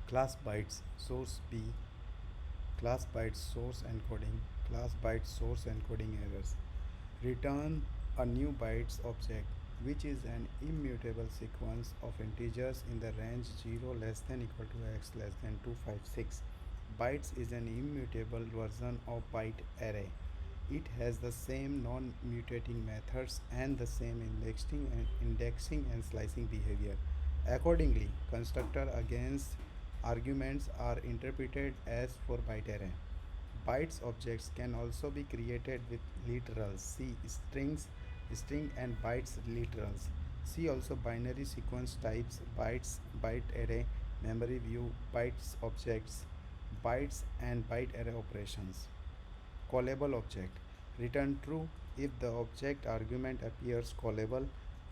Class bytes source B, class bytes source encoding, class bytes source encoding errors. Return a new bytes object which is an immutable sequence of integers in the range 0 less than equal to x less than 256. Bytes is an immutable version of byte array. It has the same non-mutating methods and the same indexing and slicing behavior. Accordingly, constructor against arguments are interpreted as for byte array. Bytes objects can also be created with literals. See string and bytes literals. See also binary sequence types, bytes, byte array, memory view, bytes objects, bytes and byte array operations. Callable object. Return true if the object argument appears callable,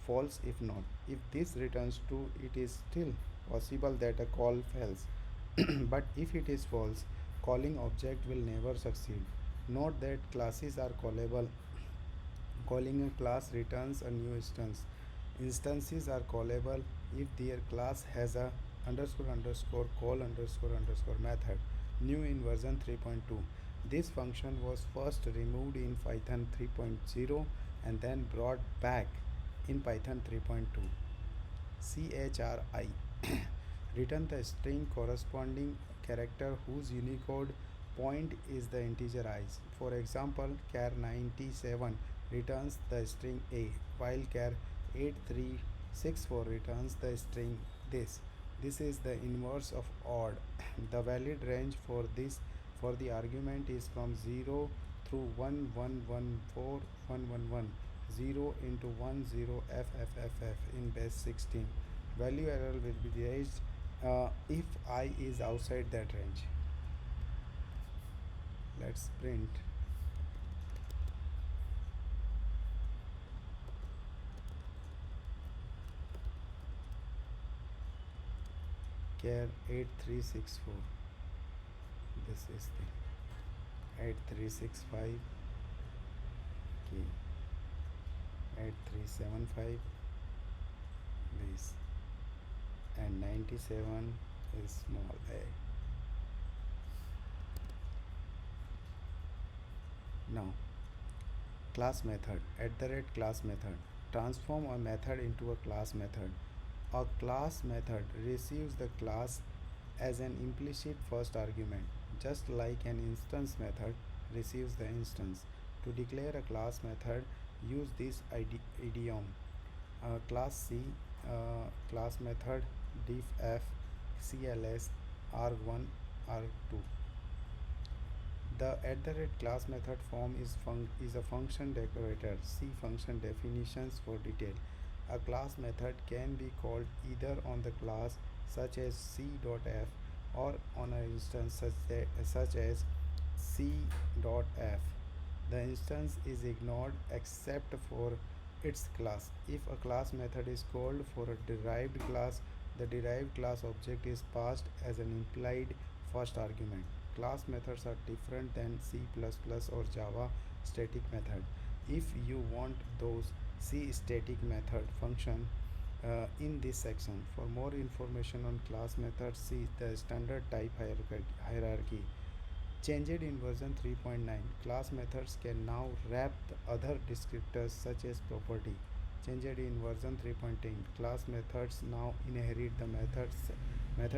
false if not. If this returns true, it is still possible that a call fails. But if it is false, calling object will never succeed. Note that classes are callable. Calling a class returns a new instance. Instances are callable if their class has a underscore underscore call underscore underscore method. New in version 3.2. This function was first removed in Python 3.0 and then brought back in Python 3.2. CHRI return the string corresponding character whose Unicode point is the integer I. For example, char 97 returns the string A, while char 8364 returns the string this. This is the inverse of odd. The valid range for the argument is from 0 through 1114111, 0 into 10FFFF in base 16. Value error will be raised if I is outside that range. Let's print char 8364. This is the 8365 key, 8375 this, and 97 is small a. Now class method @class method. Transform a method into a class method. A class method receives the class as an implicit first argument, just like an instance method receives the instance. To declare a class method, use this idiom. Class C, class method diff f cls arg1 arg2. The @class method form is a function decorator. See function definitions for detail. A class method can be called either on the class such as c.f or on an instance such as c.f. The instance is ignored except for its class. If a class method is called for a derived class, the derived class object is passed as an implied first argument. Class methods are different than C++ or Java static method. If you want those, see static method function in this section. For more information on class methods, see the standard type hierarchy. Changed in version 3.9, class methods can now wrap the other descriptors such as property. Changed in version 3.10, class methods now inherit the method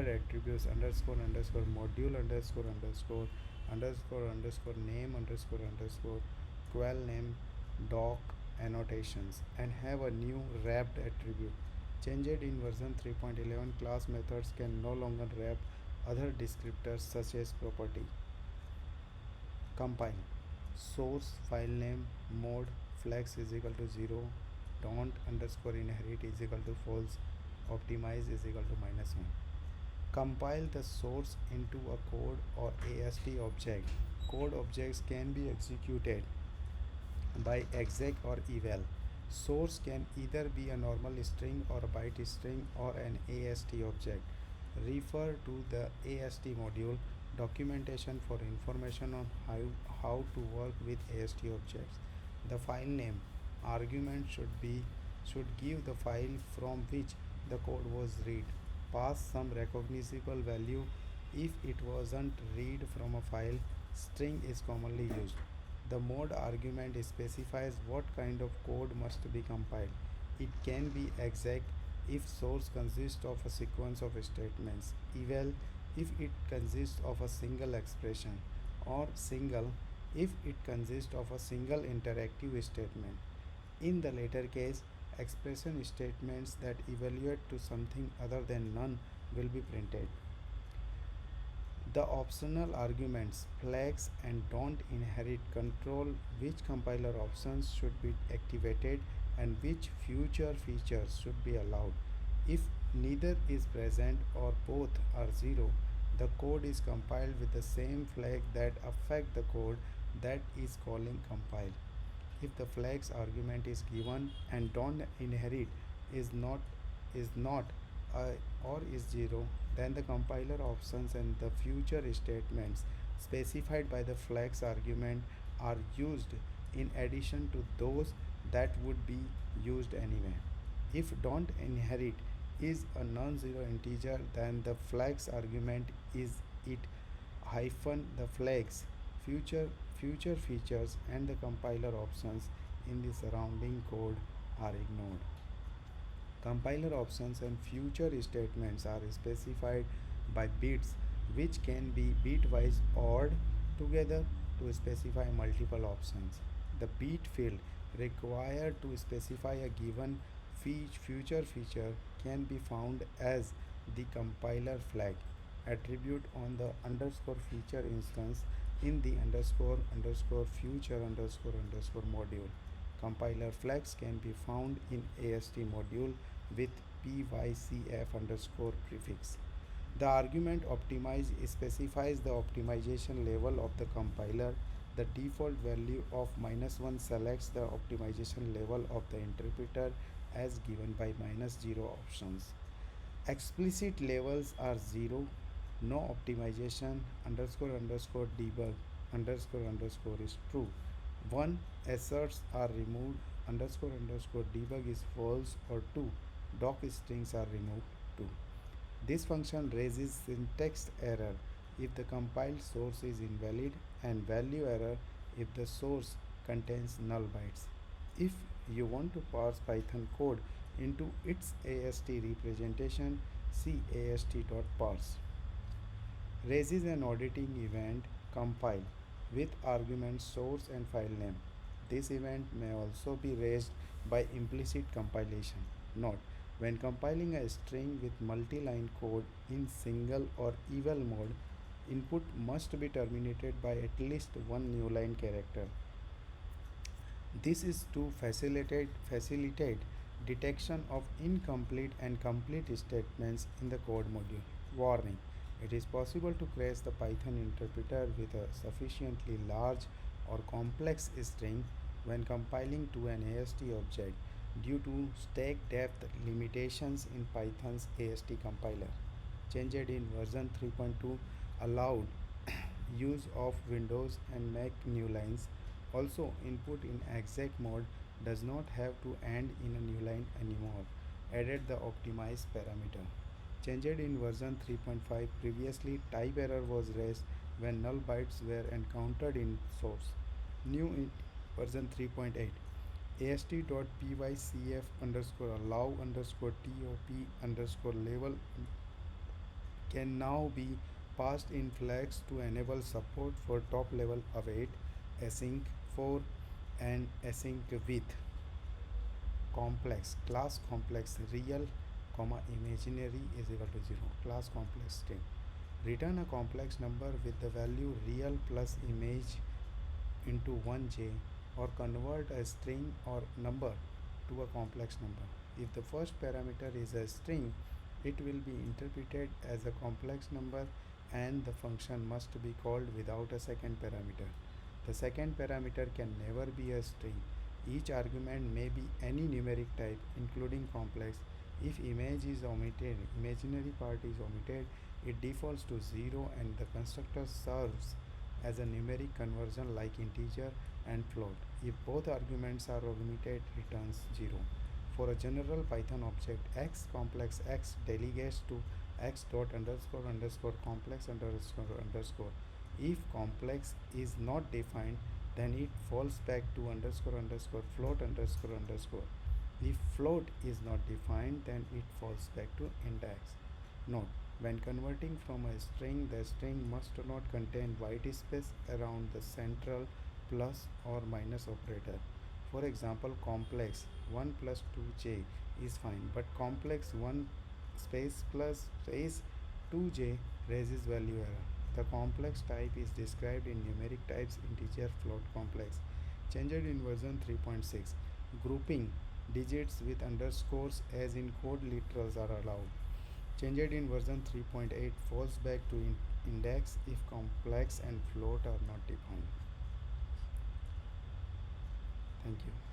attributes underscore underscore module underscore underscore underscore underscore name underscore underscore quell name doc annotations and have a new wrapped attribute. Changed in version 3.11, class methods can no longer wrap other descriptors such as property. Compile. Source file name mode flex is equal to 0, don't underscore inherit is equal to false, optimize is equal to -1. Compile the source into a code or AST object. Code objects can be executed by exec or eval. Source can either be a normal string or a byte string or an AST object. Refer to the AST module documentation for information on how to work with AST objects. The file name argument should give the file from which the code was read. pass some recognizable value. If it wasn't read from a file, string is commonly used. The mode argument specifies what kind of code must be compiled. It can be exec if source consists of a sequence of statements, eval if it consists of a single expression, or single if it consists of a single interactive statement. In the latter case, expression statements that evaluate to something other than none will be printed. The optional arguments flags and don't inherit control which compiler options should be activated and which future features should be allowed. If neither is present or both are 0, the code is compiled with the same flag that affect the code that is calling compile. If the flags argument is given and don't inherit is not uh, or is 0, then the compiler options and the future statements specified by the flags argument are used in addition to those that would be used anyway. If don't inherit is a non-zero integer, then the flags argument is it hyphen the flags future future features and the compiler options in the surrounding code are ignored. Compiler options and future statements are specified by bits which can be bitwise ORed together to specify multiple options. The bit field required to specify a given future feature can be found as the compiler flag attribute on the underscore feature instance in the underscore underscore future underscore module. Compiler flags can be found in AST module with pycf underscore prefix. The argument optimize specifies the optimization level of the compiler. The default value of -1 selects the optimization level of the interpreter as given by -0 options. Explicit levels are 0, no optimization __ debug is true. 1 asserts are removed __ debug is false, or 2 doc strings are removed too. This function raises syntax error if the compiled source is invalid and value error if the source contains null bytes. If you want to parse Python code into its AST representation, see ast.parse. Raises an auditing event compile with argument source and file name. This event may also be raised by implicit compilation. Note: when compiling a string with multi-line code in single or eval mode, input must be terminated by at least one new line character. This is to facilitate detection of incomplete and complete statements in the code module. Warning: it is possible to crash the Python interpreter with a sufficiently large or complex string when compiling to an AST object due to stack depth limitations in Python's AST compiler. Changed in version 3.2 allowed use of Windows and Mac new lines. Also, input in exec mode does not have to end in a new line anymore. Added the optimize parameter. Changed in version 3.5, previously type error was raised when null bytes were encountered in source. New in version 3.8. ast.pycf underscore allow underscore top underscore level can now be passed in flags to enable support for top level await, async for, and async with. Complex class complex real comma imaginary is equal to 0. Class complex string. Return a complex number with the value real plus image into 1j, or convert a string or number to a complex number. If the first parameter is a string, it will be interpreted as a complex number and the function must be called without a second parameter. The second parameter can never be a string. Each argument may be any numeric type, including complex. If image is omitted, imaginary part is omitted, it defaults to 0 and the constructor serves as a numeric conversion like integer and float. If both arguments are omitted, returns 0. For a general Python object, x complex x delegates to x dot underscore underscore complex underscore underscore. If complex is not defined, then it falls back to underscore underscore float underscore underscore. If float is not defined, then it falls back to index. Note: when converting from a string, the string must not contain white space around the central plus or minus operator. For example, complex 1 plus 2j is fine, but complex 1 space plus space 2j raises value error. The complex type is described in numeric types integer float complex. Changed in version 3.6. Grouping digits with underscores as in code literals are allowed. Changed in version 3.8 falls back to index if complex and float are not defined. Thank you.